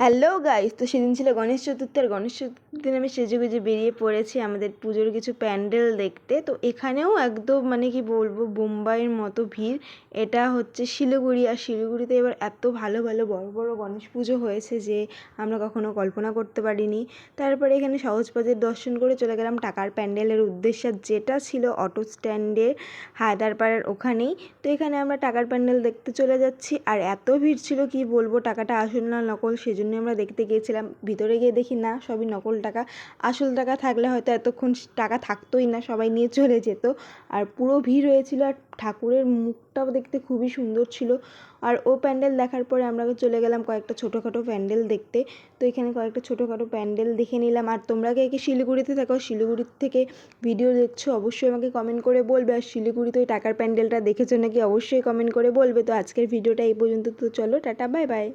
Hello guys, তো সেদিন ছিল গণেশ চতুর্থী। আর গণেশ চতুর্থীর দিন আমি সেজেগুজে বেরিয়ে পড়েছি আমাদের পুজোর কিছু প্যান্ডেল দেখতে। তো এখানেও একদম কি বলবো, বোম্বাইয়ের মতো ভিড়। এটা হচ্ছে শিলিগুড়ি, আর শিলিগুড়িতে এবার এত ভালো ভালো বড় বড় গণেশ পুজো হয়েছে যে আমরা কখনো কল্পনা করতে পারিনি। তারপরে এখানে সহজপাদের দর্শন করে চলে গেলাম টাকার প্যান্ডেলের উদ্দেশ্যে, যেটা ছিল অটো স্ট্যান্ডের হায়দারপাড়ার ওখানেই। তো এখানে আমরা টাকার প্যান্ডেল দেখতে চলে যাচ্ছি, আর এত ভিড় ছিল কি বলবো। টাকাটা আসল না নকল সেজন্য আমরা দেখতে গিয়েছিলাম। ভিতরে গিয়ে দেখি না, সবই নকল টাকা। আসল টাকা থাকলে হয়তো এতক্ষণ টাকা থাকতোই না, সবাই নিয়ে চলে যেত। আর পুরো ভিড় হয়েছিল, আর ঠাকুরের মুখটাও দেখতে খুবই সুন্দর ছিল। আর ও প্যান্ডেল দেখার পরে আমরা চলে গেলাম কয়েকটা ছোটোখাটো প্যান্ডেল দেখতে। তো এখানে কয়েকটা ছোটোখাটো প্যান্ডেল দেখে নিলাম। আর তোমরা কে শিলিগুড়িতে থাকো, শিলিগুড়ির থেকে ভিডিও দেখছো, অবশ্যই আমাকে কমেন্ট করে বলবে। আর শিলিগুড়িতে ওই টাকার প্যান্ডেলটা দেখেছো নাকি অবশ্যই কমেন্ট করে বলবে। তো আজকের ভিডিওটা এই পর্যন্ত। তো চলো টাটা, বাই বাই।